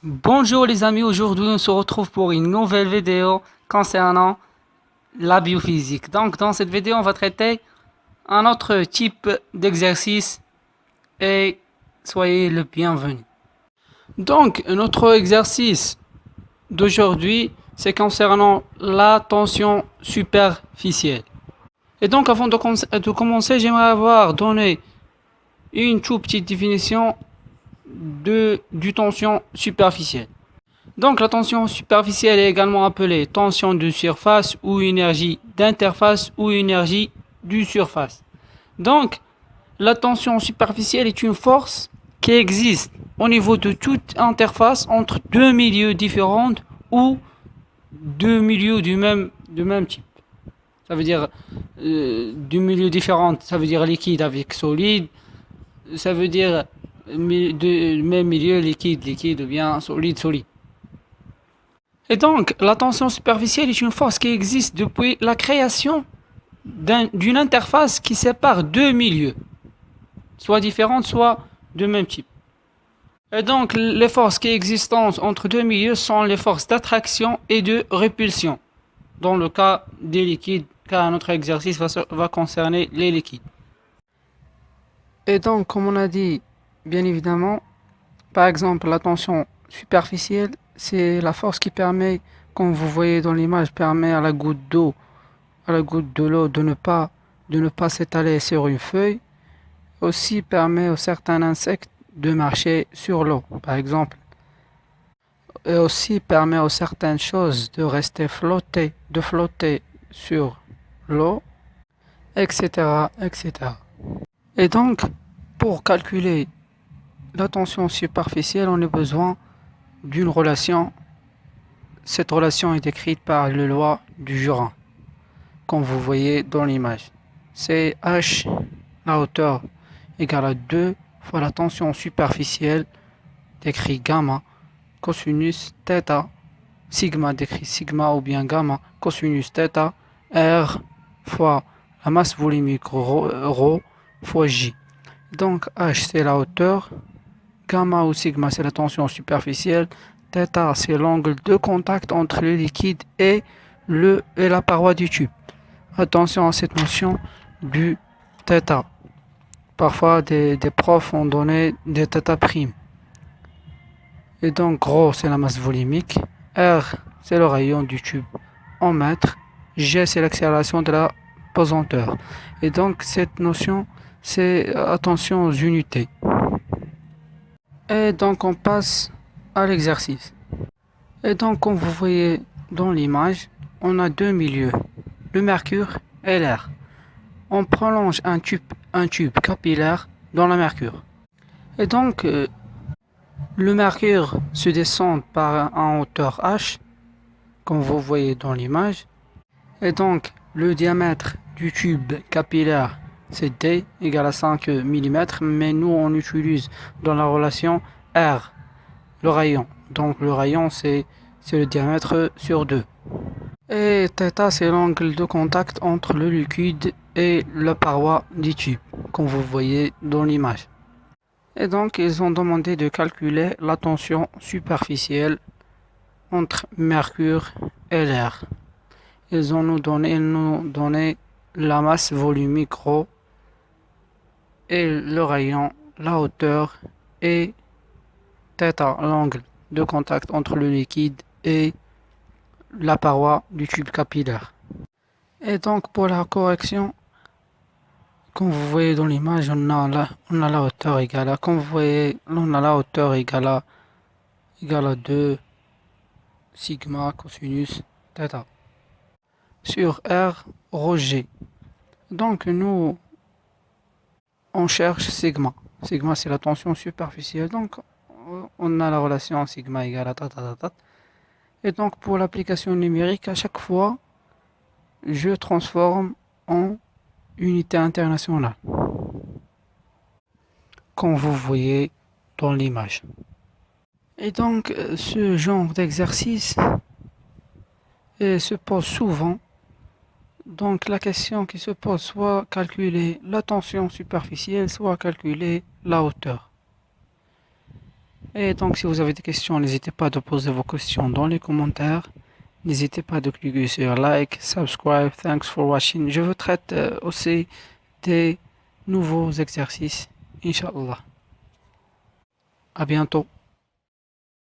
Bonjour les amis, aujourd'hui on se retrouve pour une nouvelle vidéo concernant la biophysique. Donc dans cette vidéo on va traiter un autre type d'exercice et soyez le bienvenu. Donc notre exercice d'aujourd'hui c'est concernant la tension superficielle. Et donc avant de commencer j'aimerais avoir donné une toute petite définition du tension superficielle. Donc la tension superficielle est également appelée tension de surface ou énergie d'interface ou énergie de surface. Donc la tension superficielle est une force qui existe au niveau de toute interface entre deux milieux différents ou deux milieux du même type. Ça veut dire deux milieux différents, ça veut dire liquide avec solide, ça veut dire même milieu liquide ou bien solide. Et donc, la tension superficielle est une force qui existe depuis la création d'une interface qui sépare deux milieux, soit différentes, soit de même type. Et donc, les forces qui existent entre deux milieux sont les forces d'attraction et de répulsion, dans le cas des liquides, car notre exercice va concerner les liquides. Et donc, comme on a dit, bien évidemment, par exemple, la tension superficielle, c'est la force qui permet, comme vous voyez dans l'image, permet à la goutte d'eau, de ne pas s'étaler sur une feuille. Aussi permet à certains insectes de marcher sur l'eau, par exemple. Et aussi permet à certaines choses de rester de flotter sur l'eau, etc., etc. Et donc, pour calculer la tension superficielle, on a besoin d'une relation. Cette relation est décrite par la loi du Jura, comme vous voyez dans l'image. C'est H, la hauteur, égale à 2 fois la tension superficielle, décrit gamma, cosinus θ, sigma, décrit sigma ou bien gamma, cosinus θ, R fois la masse volumique ρ fois J. Donc H c'est la hauteur, gamma ou sigma c'est la tension superficielle, θ c'est l'angle de contact entre le liquide et la paroi du tube. Attention à cette notion du θ. Parfois des profs ont donné des θ'. Et donc ρ c'est la masse volumique, R c'est le rayon du tube en mètres, G c'est l'accélération de la pesanteur. Et donc cette notion c'est attention aux unités. Et donc on passe à l'exercice. Et donc comme vous voyez dans l'image, on a deux milieux, le mercure et l'air. On prolonge un tube capillaire dans le mercure. Et donc le mercure se descend en hauteur h, comme vous voyez dans l'image. Et donc le diamètre du tube capillaire c'est D égale à 5 mm, mais nous on utilise dans la relation R, le rayon. Donc le rayon c'est le diamètre sur 2. Et θ c'est l'angle de contact entre le liquide et la paroi du tube, comme vous voyez dans l'image. Et donc ils ont demandé de calculer la tension superficielle entre mercure et l'air. Ils nous donné la masse volumique ρ et le rayon, la hauteur et θ, l'angle de contact entre le liquide et la paroi du tube capillaire. Et donc pour la correction, comme vous voyez dans l'image, on a la hauteur égale à, comme vous voyez, on a la hauteur égale à 2 sigma cosinus θ sur R rho G. Donc nous on cherche sigma. Sigma c'est la tension superficielle. Donc on a la relation sigma égale à ta. Et donc pour l'application numérique, à chaque fois je transforme en unité internationale, comme vous voyez dans l'image. Et donc ce genre d'exercice se pose souvent. Donc la question qui se pose, soit calculer la tension superficielle, soit calculer la hauteur. Et donc, si vous avez des questions, n'hésitez pas à poser vos questions dans les commentaires. N'hésitez pas de cliquer sur like, subscribe, thanks for watching. Je vous traite aussi des nouveaux exercices. Inch'Allah. À bientôt.